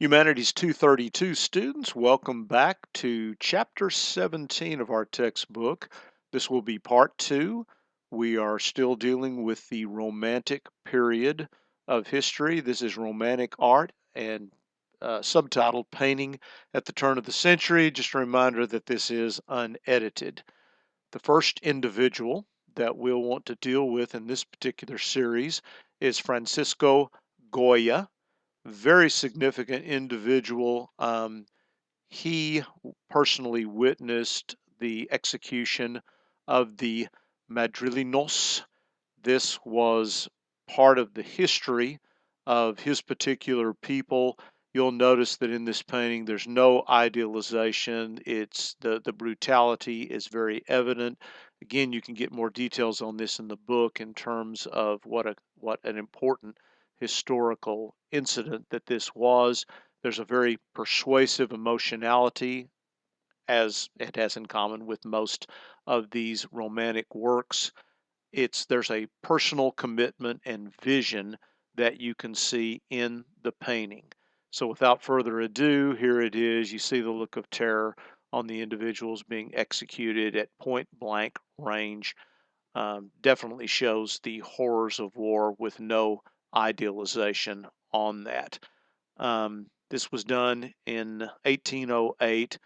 Humanities 232 students, welcome back to Chapter 17 of our textbook. This will be part 2. We are still dealing with the Romantic period of history. This is Romantic art and subtitled Painting at the Turn of the Century. Just a reminder that this is unedited. The first individual that we'll want to deal with in this particular series is Francisco Goya. Very significant individual. He personally witnessed the execution of the Madrileños. This was part of the history of his particular people. You'll notice that in this painting there's no idealization. It's the brutality is very evident. Again, you can get more details on this in the book in terms of what an important historical incident that this was. There's a very persuasive emotionality, as it has in common with most of these romantic works. There's a personal commitment and vision that you can see in the painting. So without further ado, here it is. You see the look of terror on the individuals being executed at point blank range. Definitely shows the horrors of war with no idealization on that. This was done in 1808,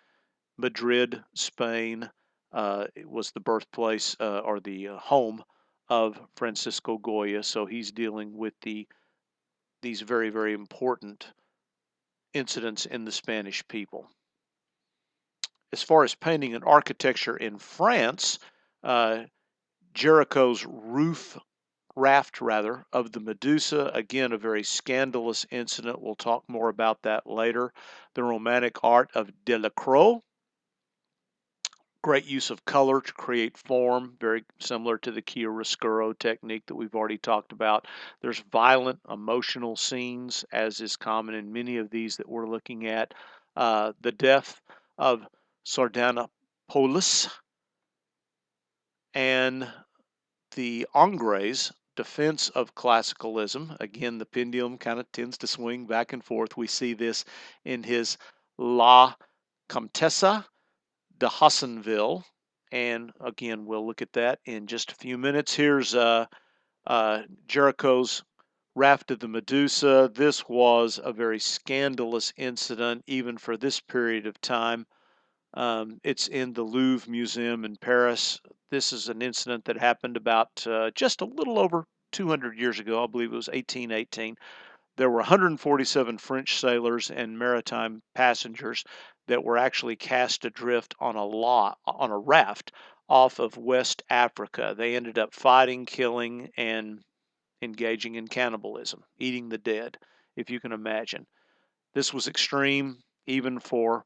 Madrid, Spain. It was the birthplace or the home of Francisco Goya. So he's dealing with these very, very important incidents in the Spanish people. As far as painting and architecture in France, Jericho's raft of the Medusa, again, a very scandalous incident. We'll talk more about that later. The Romantic art of Delacroix, great use of color to create form, very similar to the chiaroscuro technique that we've already talked about. There's violent emotional scenes, as is common in many of these that we're looking at. The death of Sardanapalus and the Ingres' defense of classicalism. Again, the pendulum kind of tends to swing back and forth. We see this in his La Comtesse de Hassenville. And again, we'll look at that in just a few minutes. Here's Jericho's Raft of the Medusa. This was a very scandalous incident, even for this period of time. It's in the Louvre Museum in Paris. This is an incident that happened about just a little over 200 years ago. I believe it was 1818. There were 147 French sailors and maritime passengers that were actually cast adrift on a raft off of West Africa. They ended up fighting, killing, and engaging in cannibalism, eating the dead, if you can imagine. This was extreme, even for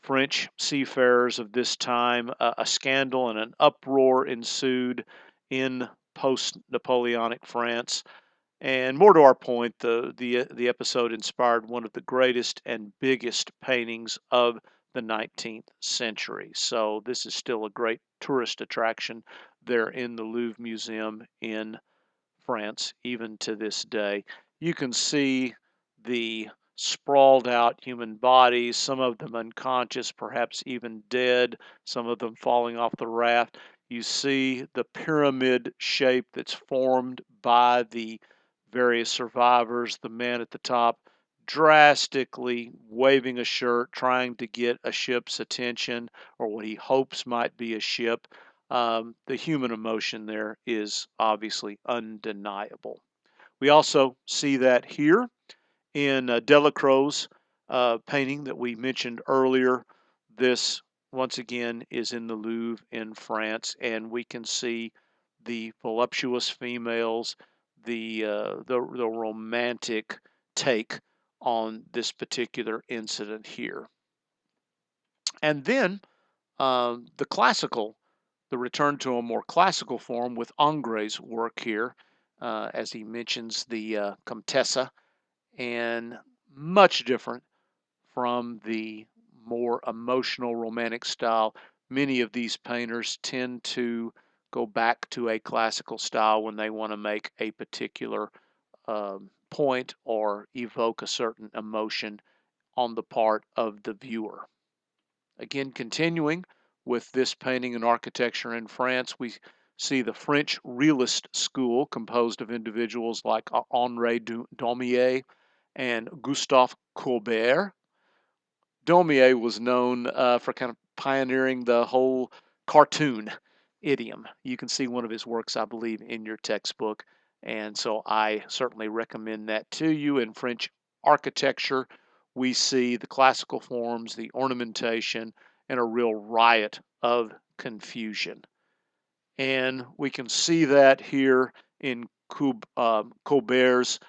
French seafarers of this time. A scandal and an uproar ensued in post-Napoleonic France. And more to our point, the episode inspired one of the greatest and biggest paintings of the 19th century. So this is still a great tourist attraction there in the Louvre Museum in France, even to this day. You can see the sprawled out human bodies, some of them unconscious, perhaps even dead, some of them falling off the raft. You see the pyramid shape that's formed by the various survivors, the man at the top drastically waving a shirt, trying to get a ship's attention or what he hopes might be a ship. The human emotion there is obviously undeniable. We also see that here in Delacroix's painting that we mentioned earlier. This, once again, is in the Louvre in France, and we can see the voluptuous females, the romantic take on this particular incident here. And then the return to a more classical form with Ingres' work here, as he mentions the Comtesse, and much different from the more emotional romantic style. Many of these painters tend to go back to a classical style when they want to make a particular point or evoke a certain emotion on the part of the viewer. Again, continuing with this painting and architecture in France, we see the French realist school composed of individuals like Henri Daumier and Gustave Courbet. Daumier was known for kind of pioneering the whole cartoon idiom. You can see one of his works, I believe, in your textbook, and so I certainly recommend that to you. In French architecture, we see the classical forms, the ornamentation, and a real riot of confusion. And we can see that here in Courbet's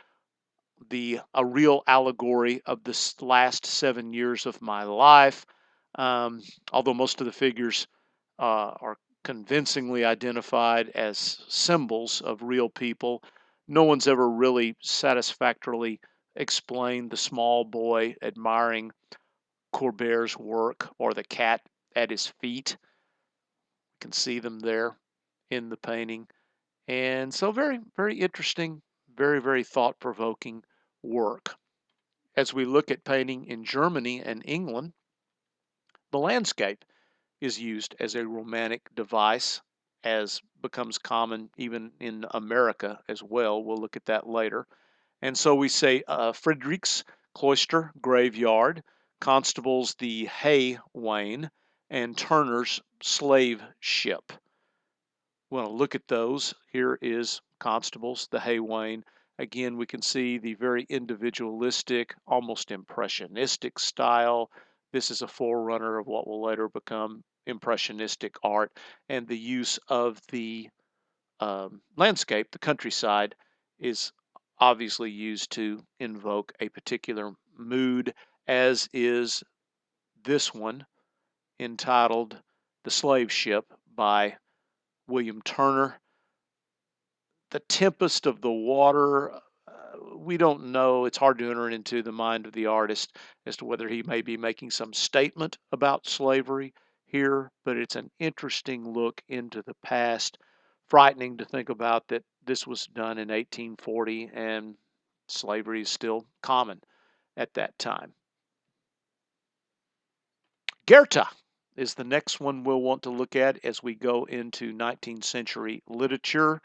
a real allegory of this last 7 years of my life. Although most of the figures are convincingly identified as symbols of real people, no one's ever really satisfactorily explained the small boy admiring Courbet's work or the cat at his feet. You can see them there in the painting. And so very, very interesting, very, very thought-provoking work. As we look at painting in Germany and England, the landscape is used as a romantic device, as becomes common even in America as well. We'll look at that later. And so we say Friedrich's Cloister Graveyard, Constable's The Hay Wain, and Turner's Slave Ship. We want to look at those. Here is Constable's The Hay Wain. Again, we can see the very individualistic, almost impressionistic style. This is a forerunner of what will later become impressionistic art, and the use of the landscape, the countryside, is obviously used to invoke a particular mood, as is this one entitled The Slave Ship by William Turner. The tempest of the water, we don't know. It's hard to enter into the mind of the artist as to whether he may be making some statement about slavery here, but it's an interesting look into the past. Frightening to think about that this was done in 1840 and slavery is still common at that time. Goethe is the next one we'll want to look at as we go into 19th century literature.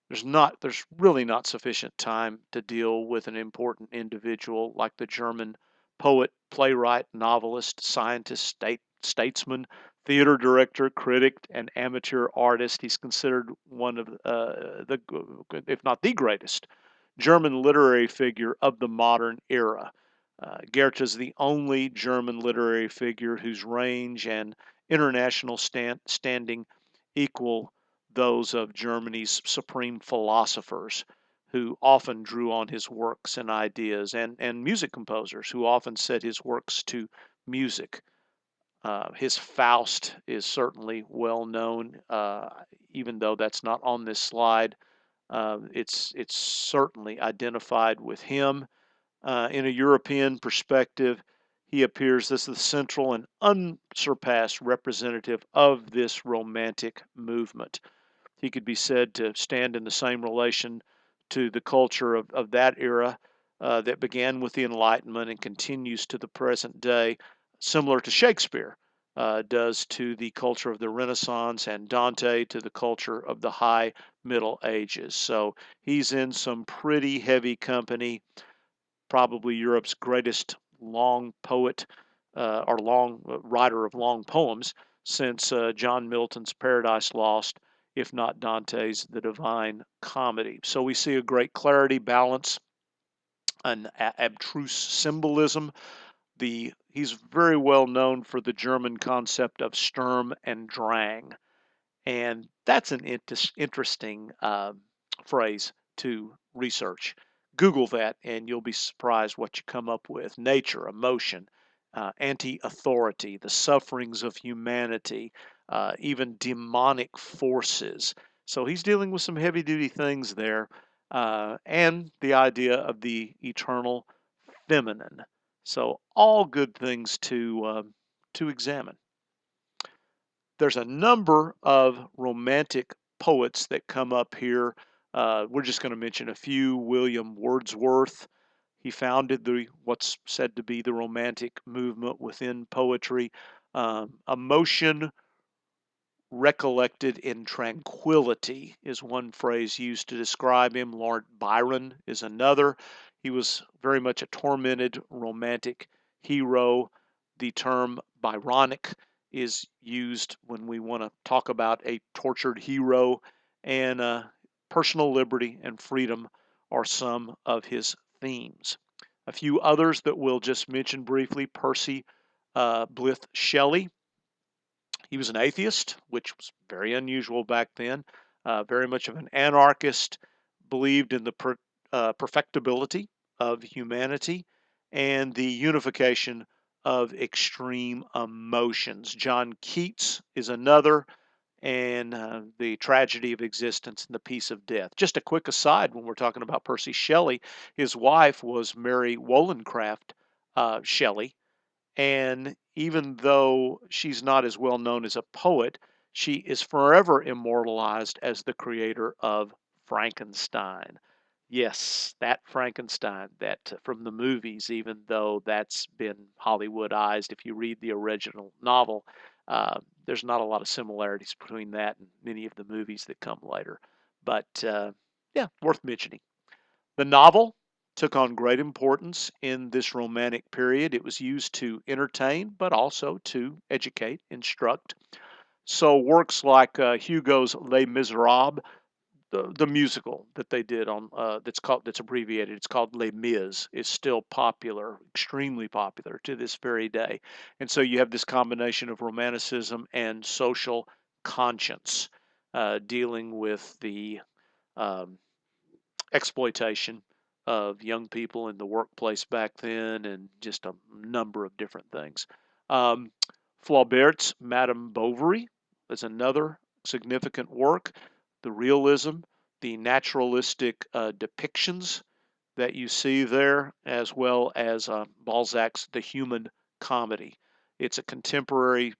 There's really not sufficient time to deal with an important individual like the German poet, playwright, novelist, scientist, statesman, theater director, critic, and amateur artist. He's considered one of if not the greatest, German literary figure of the modern era. Goethe is the only German literary figure whose range and international standing equal those of Germany's supreme philosophers, who often drew on his works and ideas, and music composers who often set his works to music. His Faust is certainly well known, even though that's not on this slide. It's certainly identified with him. In a European perspective, he appears as the central and unsurpassed representative of this romantic movement. He could be said to stand in the same relation to the culture of that era that began with the Enlightenment and continues to the present day, similar to Shakespeare does to the culture of the Renaissance and Dante to the culture of the High Middle Ages. So he's in some pretty heavy company, probably Europe's greatest long poet or long writer of long poems since John Milton's Paradise Lost, if not Dante's The Divine Comedy. So we see a great clarity, balance, an abstruse symbolism. He's very well known for the German concept of Sturm and Drang, and that's an interesting phrase to research. Google that and you'll be surprised what you come up with. Nature, emotion, anti-authority, the sufferings of humanity, even demonic forces. So he's dealing with some heavy-duty things there, and the idea of the eternal feminine. So all good things to examine. There's a number of romantic poets that come up here. We're just going to mention a few. William Wordsworth, He founded what's said to be the Romantic movement within poetry. Emotion recollected in tranquility is one phrase used to describe him. Lord Byron is another. He was very much a tormented romantic hero. The term Byronic is used when we want to talk about a tortured hero, and personal liberty and freedom are some of his themes. A few others that we'll just mention briefly: Percy Blythe Shelley. He was an atheist, which was very unusual back then, very much of an anarchist, believed in the perfectibility of humanity and the unification of extreme emotions. John Keats is another, and the tragedy of existence and the peace of death. Just a quick aside, when we're talking about Percy Shelley, his wife was Mary Wollstonecraft Shelley, and even though she's not as well known as a poet, she is forever immortalized as the creator of Frankenstein. Yes, that Frankenstein, that from the movies, even though that's been Hollywoodized. If you read the original novel, there's not a lot of similarities between that and many of the movies that come later. But yeah, worth mentioning. The novel took on great importance in this Romantic period. It was used to entertain, but also to educate, instruct. So works like Hugo's Les Miserables, the musical that they did on that's abbreviated. It's called Les Mis, is still popular, extremely popular to this very day. And so you have this combination of romanticism and social conscience, dealing with the um, exploitation of young people in the workplace back then, and just a number of different things. Um, Flaubert's Madame Bovary is another significant work. The realism, the naturalistic depictions that you see there, as well as Balzac's The Human Comedy. It's a contemporary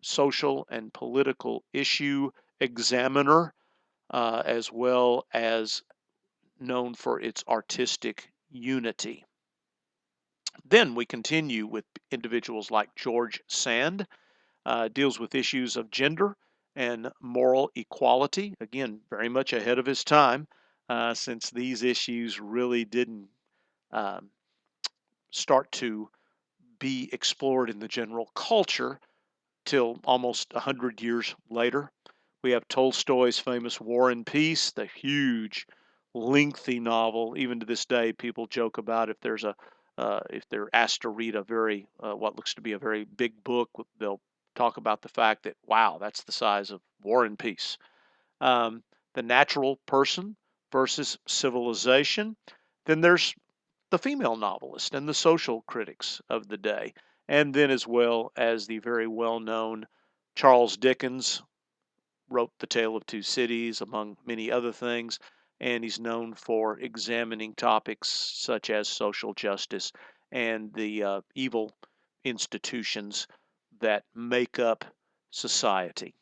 social and political issue examiner, as well as known for its artistic unity. Then we continue with individuals like George Sand, deals with issues of gender and moral equality. Again, very much ahead of his time, since these issues really didn't um, start to be explored in the general culture till almost 100 years later. We have Tolstoy's famous War and Peace, the huge, lengthy novel. Even to this day, people joke about if they're asked to read a very what looks to be a very big book, they'll talk about the fact that wow, that's the size of War and Peace. Um, the natural person versus civilization. Then there's the female novelist and the social critics of the day, and then as well as the very well known Charles Dickens, wrote The Tale of Two Cities, among many other things, and he's known for examining topics such as social justice and the evil institutions that make up society.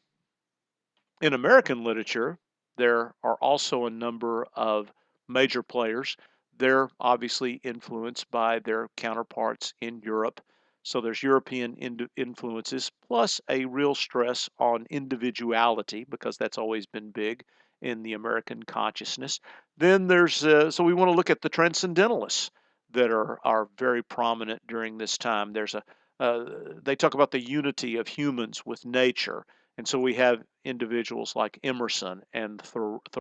In American literature, there are also a number of major players. They're obviously influenced by their counterparts in Europe. So there's European influences, plus a real stress on individuality, because that's always been big in the American consciousness. Then so we want to look at the transcendentalists that are very prominent during this time. They talk about the unity of humans with nature, and so we have individuals like Emerson and